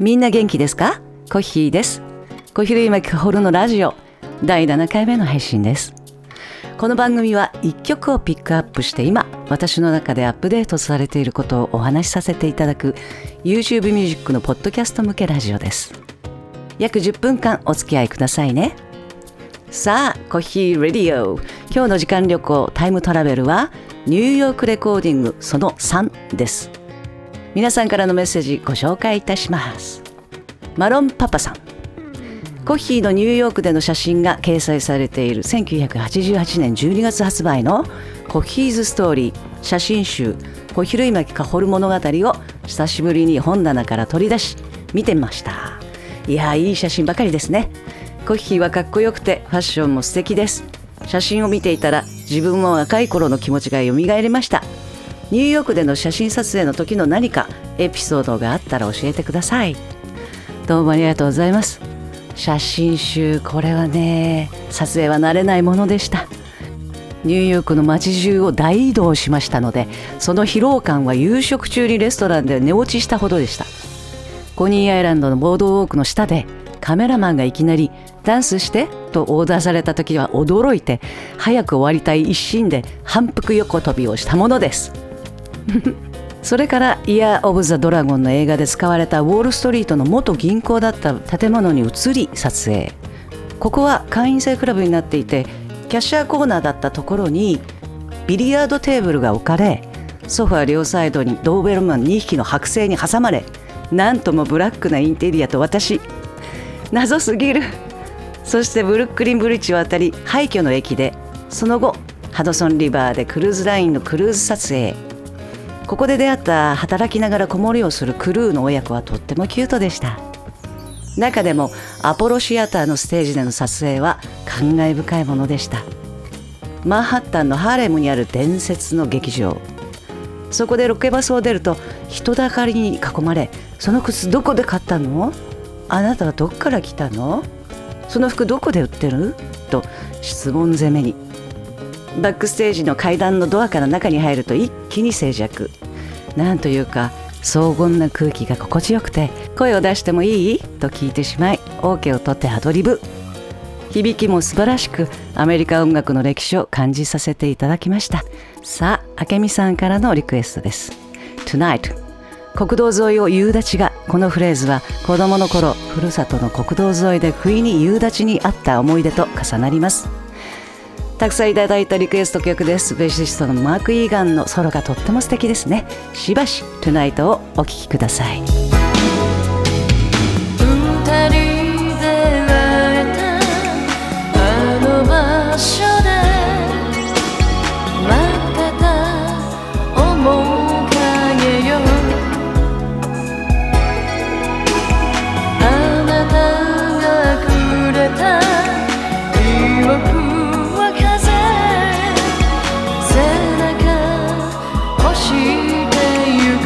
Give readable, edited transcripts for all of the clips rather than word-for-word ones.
みんな元気ですか？コッヒーです。小比類巻かほるのラジオ第7回目の配信です。この番組は1曲をピックアップして今私の中でアップデートされていることをお話しさせていただく YouTube ミュージックのポッドキャスト向けラジオです。約10分間お付き合いくださいね。さあ、コッヒーレディオ、今日の時間旅行タイムトラベルはニューヨークレコーディングその3です。皆さんからのメッセージご紹介いたします。マロンパパさん、コッヒーのニューヨークでの写真が掲載されている1988年12月発売のコッヒーズストーリー写真集小比類巻かほる物語を久しぶりに本棚から取り出し見てみました。いや、いい写真ばかりですね。コッヒーはかっこよくてファッションも素敵です。写真を見ていたら自分も若い頃の気持ちがよみがえりました。ニューヨークでの写真撮影の時の何かエピソードがあったら教えてください。どうもありがとうございます。写真集、これはね、撮影は慣れないものでした。ニューヨークの街中を大移動しましたので、その疲労感は夕食中にレストランで寝落ちしたほどでした。コニーアイランドのボードウォークの下でカメラマンがいきなりダンスしてとオーダーされた時は驚いて、早く終わりたい一心で反復横跳びをしたものですそれからイヤー・オブ・ザ・ドラゴンの映画で使われたウォールストリートの元銀行だった建物に移り撮影。ここは会員制クラブになっていて、キャッシャーコーナーだったところにビリヤードテーブルが置かれ、ソファー両サイドにドーベルマン2匹の剥製に挟まれ、なんともブラックなインテリアと私、謎すぎる。そしてブルックリンブリッジを渡り廃墟の駅で、その後ハドソンリバーでクルーズラインのクルーズ撮影。ここで出会った働きながら子守りをするクルーの親子はとってもキュートでした。中でもアポロシアターのステージでの撮影は感慨深いものでした。マンハッタンのハーレムにある伝説の劇場、そこでロケバスを出ると人だかりに囲まれ、その靴どこで買ったの？あなたはどっから来たの？その服どこで売ってる？と質問攻めに。バックステージの階段のドアから中に入ると一気に静寂。なんというか荘厳な空気が心地よくて、声を出してもいい？と聞いてしまい OK を取ってアドリブ。響きも素晴らしく、アメリカ音楽の歴史を感じさせていただきました。さあ、明美さんからのリクエストです。 Tonight。 国道沿いを夕立が。このフレーズは子供の頃、ふるさとの国道沿いで不意に夕立にあった思い出と重なります。たくさんいただいたリクエスト曲です。ベーシストのマーク・イーガンのソロがとっても素敵ですね。しばしトゥナイトをお聴きください。二人で会えたあの場所で待ってた面影よ、あなたがくれた記憶背中押してゆく。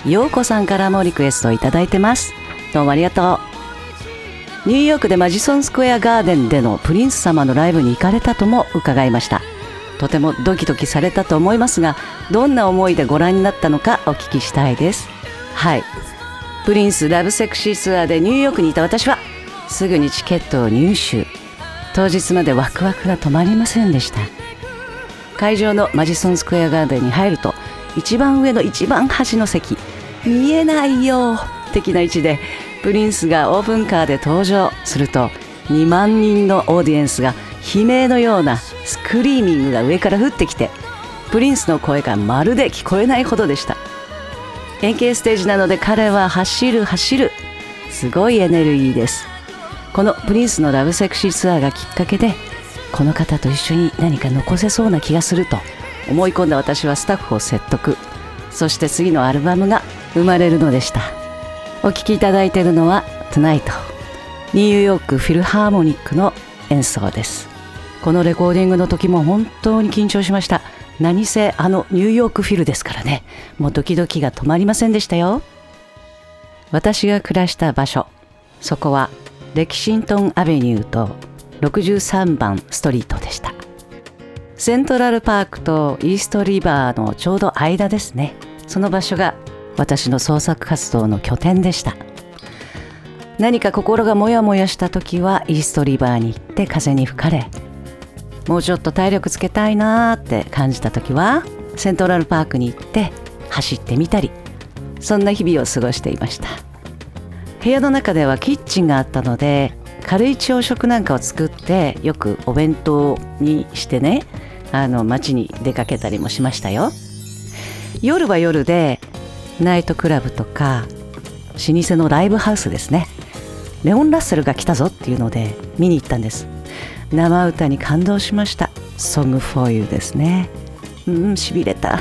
陽子さんからもリクエストをいただいてます。どうもありがとう。ニューヨークでマジソンスクエアガーデンでのプリンス様のライブに行かれたとも伺いました。とてもドキドキされたと思いますが、どんな思いでご覧になったのかお聞きしたいです。はい、プリンスラブセクシーツアーでニューヨークにいた私はすぐにチケットを入手。当日までワクワクが止まりませんでした。会場のマジソンスクエアガーデンに入ると、一番上の一番端の席、見えないよ的な位置でプリンスがオープンカーで登場すると、2万人のオーディエンスが悲鳴のようなスクリーミングが上から降ってきて、プリンスの声がまるで聞こえないほどでした。円形ステージなので彼は走る、すごいエネルギーです。このプリンスのラブセクシーツアーがきっかけで、この方と一緒に何か残せそうな気がすると思い込んだ私はスタッフを説得。そして次のアルバムが生まれるのでした。お聴きいただいているのは Tonight、 ニューヨークフィルハーモニックの演奏です。このレコーディングの時も本当に緊張しました。何せニューヨークフィルですからね、もうドキドキが止まりませんでしたよ。私が暮らした場所、そこはレキシントンアベニューと63番ストリートでした。セントラルパークとイーストリバーのちょうど間ですね。その場所が私の創作活動の拠点でした。何か心がモヤモヤした時はイーストリバーに行って風に吹かれ、もうちょっと体力つけたいなーって感じた時はセントラルパークに行って走ってみたり、そんな日々を過ごしていました。部屋の中ではキッチンがあったので、軽い朝食なんかを作ってよくお弁当にしてね、街に出かけたりもしましたよ。夜は夜でナイトクラブとか老舗のライブハウスですね、レオン・ラッセルが来たぞっていうので見に行ったんです。生歌に感動しました。 Song for You ですね。しびれた。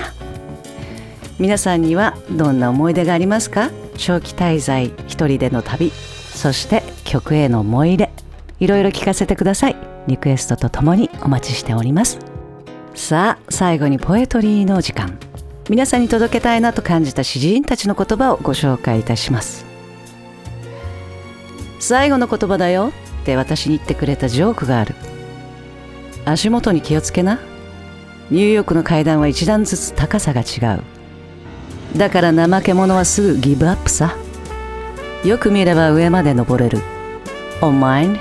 皆さんにはどんな思い出がありますか？長期滞在、一人での旅、そして曲への思い入れ、いろいろ聞かせてください。リクエストとともにお待ちしております。さあ、最後にポエトリーの時間。皆さんに届けたいなと感じた詩人たちの言葉をご紹介いたします。最後の言葉だよって私に言ってくれたジョークがある。足元に気をつけな。ニューヨークの階段は一段ずつ高さが違う。だから怠け者はすぐギブアップさ。よく見れば上まで登れる。On mine。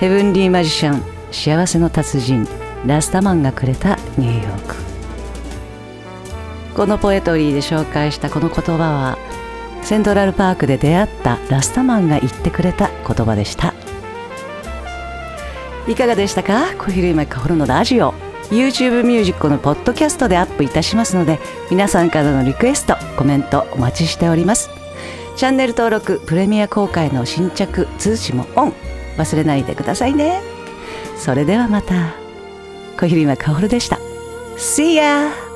ヘブンリーマジシャン、幸せの達人、ラスタマンがくれたニューヨーク。このポエトリーで紹介したこの言葉は、セントラルパークで出会ったラスタマンが言ってくれた言葉でした。いかがでしたか？小比類巻かほるのラジオ、 YouTube ミュージックのポッドキャストでアップいたしますので、皆さんからのリクエスト、コメントお待ちしております。チャンネル登録、プレミア公開の新着通知もオン、忘れないでくださいね。それではまた。小比類巻かほるでした。See ya!